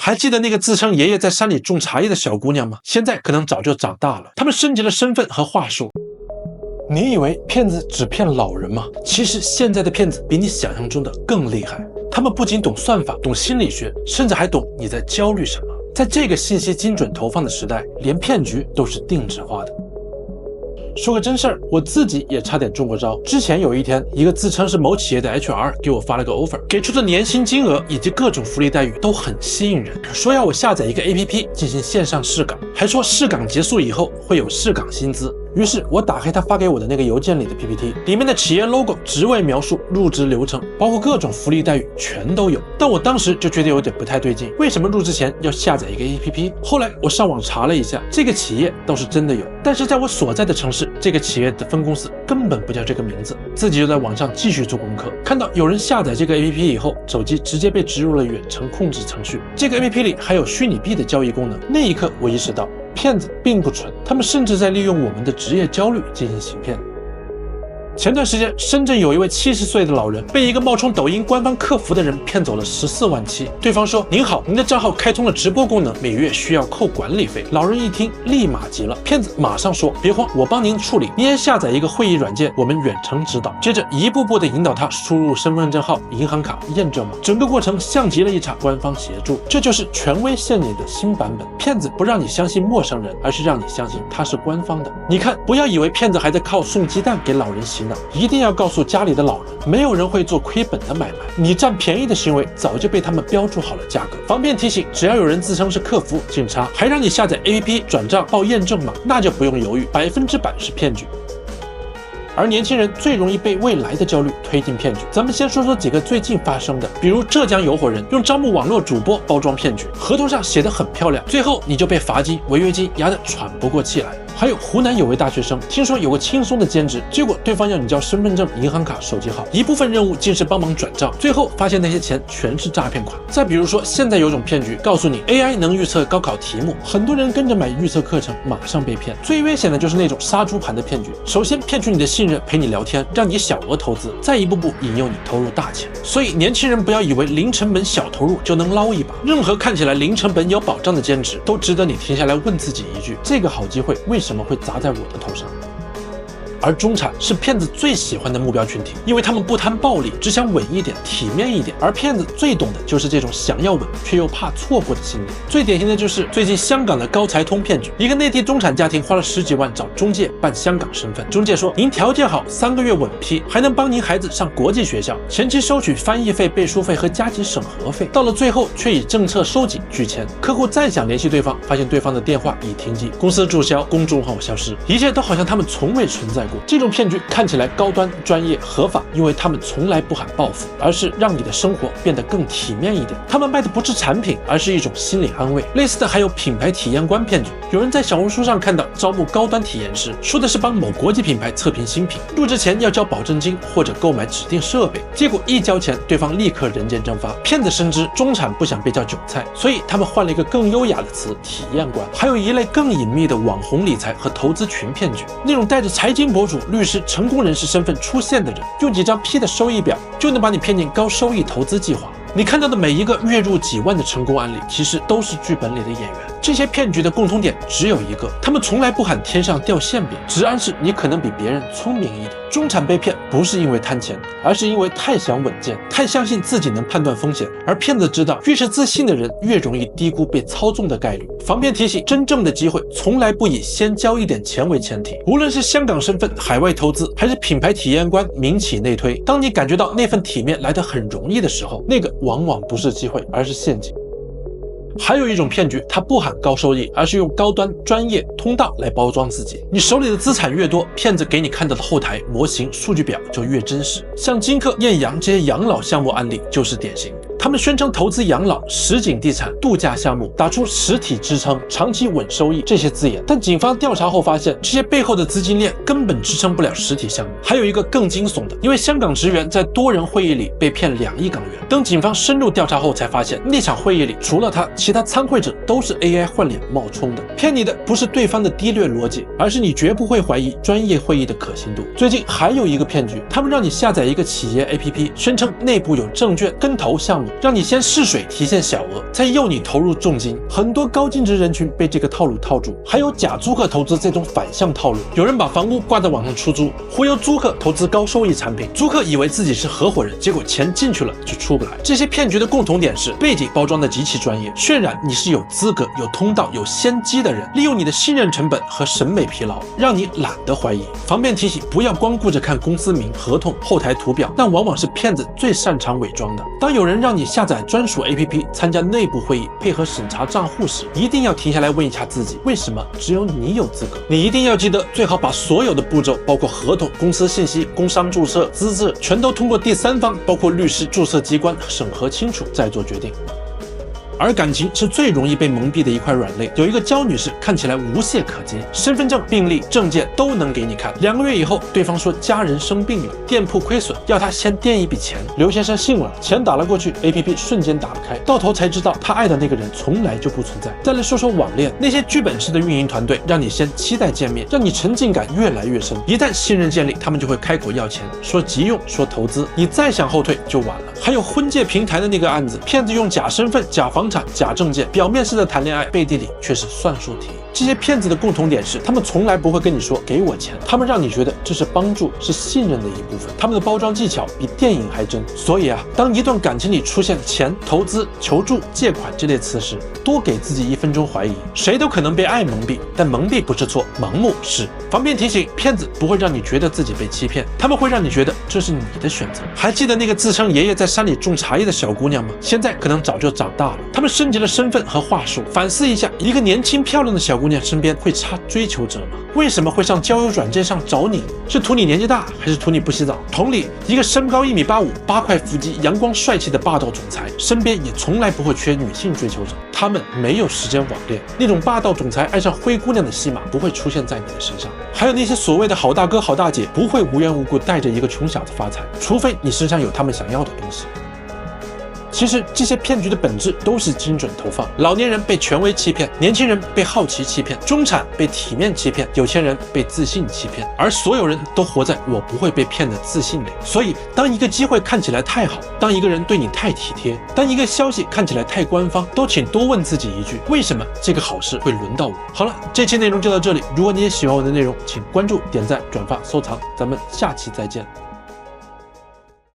还记得那个自称爷爷在山里种茶叶的小姑娘吗？现在可能早就长大了。他们升级了身份和话术。你以为骗子只骗老人吗？其实现在的骗子比你想象中的更厉害。他们不仅懂算法，懂心理学，甚至还懂你在焦虑什么。在这个信息精准投放的时代，连骗局都是定制化的。说个真事儿，我自己也差点中过招。之前有一天，一个自称是某企业的 HR 给我发了个 offer， 给出的年薪金额以及各种福利待遇都很吸引人，说要我下载一个 APP 进行线上试岗，还说试岗结束以后会有试岗薪资。于是我打开他发给我的那个邮件里的 PPT， 里面的企业 logo、职位描述、入职流程，包括各种福利待遇全都有。但我当时就觉得有点不太对劲，为什么入职前要下载一个 APP？ 后来我上网查了一下，这个企业倒是真的有，但是在我所在的城市，这个企业的分公司根本不叫这个名字。自己就在网上继续做功课，看到有人下载这个 APP 以后，手机直接被植入了远程控制程序。这个 APP 里还有虚拟币的交易功能。那一刻我意识到，骗子并不蠢，他们甚至在利用我们的职业焦虑进行行骗。前段时间，深圳有一位70岁的老人被一个冒充抖音官方客服的人骗走了14万7。对方说：“您好，您的账号开通了直播功能，每月需要扣管理费。”老人一听，立马急了。骗子马上说：“别慌，我帮您处理。您先下载一个会议软件，我们远程指导。”接着一步步的引导他输入身份证号、银行卡、验证码，整个过程像极了一场官方协助。这就是权威陷阱的新版本。骗子不让你相信陌生人，而是让你相信他是官方的。你看，不要以为骗子还在靠送鸡蛋给老人洗脑，一定要告诉家里的老人，没有人会做亏本的买卖，你占便宜的行为早就被他们标注好了价格。方便提醒，只要有人自称是客服、警察，还让你下载 APP 转账报验证码，那就不用犹豫，100%是骗局。而年轻人最容易被未来的焦虑推进骗局。咱们先说说几个最近发生的，比如浙江有伙人用招募网络主播包装骗局，合同上写得很漂亮，最后你就被罚金、违约金压得喘不过气来。还有湖南有位大学生，听说有个轻松的兼职，结果对方要你交身份证、银行卡、手机号，一部分任务竟是帮忙转账，最后发现那些钱全是诈骗款。再比如说，现在有种骗局，告诉你 AI 能预测高考题目，很多人跟着买预测课程，马上被骗。最危险的就是那种杀猪盘的骗局，首先骗取你的信任，陪你聊天，让你小额投资，再一步步引诱你投入大钱。所以年轻人不要以为零成本小投入就能捞一把，任何看起来零成本有保障的兼职，都值得你停下来问自己一句：这个好机会为什么会砸在我的头上？而中产是骗子最喜欢的目标群体，因为他们不贪暴利，只想稳一点、体面一点。而骗子最懂的就是这种想要稳却又怕错过的心理。最典型的就是最近香港的高才通骗局，一个内地中产家庭花了10几万找中介办香港身份，中介说您条件好，3个月稳批，还能帮您孩子上国际学校，前期收取翻译费、背书费和加急审核费，到了最后却以政策收紧拒签。客户再想联系对方，发现对方的电话已停机，公司注销，公众号消失，一切都好像他们从未存在过。这种骗局看起来高端、专业、合法，因为他们从来不喊暴富，而是让你的生活变得更体面一点。他们卖的不是产品，而是一种心理安慰。类似的还有品牌体验官骗局，有人在小红书上看到招募高端体验师，说的是帮某国际品牌测评新品，入职前要交保证金或者购买指定设备，结果一交钱，对方立刻人间蒸发。骗子深知中产不想被叫韭菜，所以他们换了一个更优雅的词——体验官。还有一类更隐秘的网红理财和投资群骗局，那种带着财经博主、律师、成功人士身份出现的人，用几张 P 的收益表就能把你骗进高收益投资计划。你看到的每一个月入几万的成功案例，其实都是剧本里的演员。这些骗局的共通点只有一个，他们从来不喊天上掉馅饼，只暗示你可能比别人聪明一点。中产被骗不是因为贪钱，而是因为太想稳健，太相信自己能判断风险。而骗子知道，越是自信的人，越容易低估被操纵的概率。防骗提醒：真正的机会从来不以先交一点钱为前提。无论是香港身份、海外投资，还是品牌体验官、民企内推，当你感觉到那份体面来得很容易的时候，那个往往不是机会，而是陷阱。还有一种骗局，它不喊高收益，而是用高端、专业、通道来包装自己。你手里的资产越多，骗子给你看到的后台、模型、数据表就越真实。像金客、艳阳这些养老项目案例就是典型。他们宣称投资养老、实景地产、度假项目，打出实体支撑、长期稳收益这些字眼，但警方调查后发现，这些背后的资金链根本支撑不了实体项目。还有一个更惊悚的，因为香港职员在多人会议里被骗2亿港元，等警方深入调查后才发现，那场会议里除了他，其他参会者都是 AI 换脸冒充的。骗你的不是对方的低劣逻辑，而是你绝不会怀疑专业会议的可信度。最近还有一个骗局，他们让你下载一个企业 APP， 宣称内部有证券跟投项目，路，让你先试水提现小额，再诱你投入重金。很多高净值人群被这个套路套住，还有假租客投资这种反向套路。有人把房屋挂在网上出租，忽悠租客投资高收益产品，租客以为自己是合伙人，结果钱进去了就出不来。这些骗局的共同点是背景包装的极其专业，渲染你是有资格、有通道、有先机的人，利用你的信任成本和审美疲劳，让你懒得怀疑。方便提醒，不要光顾着看公司名、合同、后台图表，那往往是骗子最擅长伪装的。当有人让你下载专属 APP， 参加内部会议，配合审查账户时，一定要停下来问一下自己，为什么只有你有资格？你一定要记得，最好把所有的步骤，包括合同、公司信息、工商注册、资质，全都通过第三方，包括律师、注册机关审核清楚，再做决定。而感情是最容易被蒙蔽的一块软肋。有一个焦女士看起来无懈可击，身份证、病历、证件都能给你看。2个月以后，对方说家人生病了，店铺亏损，要她先垫一笔钱。刘先生信了，钱打了过去 ，APP 瞬间打不开。到头才知道，他爱的那个人从来就不存在。再来说说网恋，那些剧本式的运营团队，让你先期待见面，让你沉浸感越来越深。一旦信任建立，他们就会开口要钱，说急用，说投资，你再想后退就晚了。还有婚介平台的那个案子，骗子用假身份、假房产、假证件，表面是在谈恋爱，背地里却是算术题。这些骗子的共同点是，他们从来不会跟你说给我钱，他们让你觉得这是帮助，是信任的一部分。他们的包装技巧比电影还真。所以当一段感情里出现钱、投资、求助、借款这类词时，多给自己1分钟怀疑。谁都可能被爱蒙蔽，但蒙蔽不是错，盲目是。方便提醒，骗子不会让你觉得自己被欺骗，他们会让你觉得这是你的选择。还记得那个自称爷爷在山里种茶叶的小姑娘吗？现在可能早就长大了。他们升级了身份和话术。反思一下，一个年轻漂亮的小姑娘身边会插追求者吗？为什么会上交友软件上找你？是图你年纪大，还是图你不洗澡？同理，一个身高1.85米、8块腹肌、阳光帅气的霸道总裁，身边也从来不会缺女性追求者。他们没有时间网恋，那种霸道总裁爱上灰姑娘的戏码不会出现在你的身上。还有那些所谓的好大哥、好大姐，不会无缘无故带着一个穷小子发财，除非你身上有他们想要的东西。其实这些骗局的本质都是精准投放。老年人被权威欺骗，年轻人被好奇欺骗，中产被体面欺骗，有钱人被自信欺骗，而所有人都活在我不会被骗的自信里。所以当一个机会看起来太好，当一个人对你太体贴，当一个消息看起来太官方，都请多问自己一句，为什么这个好事会轮到我？好了，这期内容就到这里。如果你也喜欢我的内容，请关注、点赞、转发、收藏，咱们下期再见。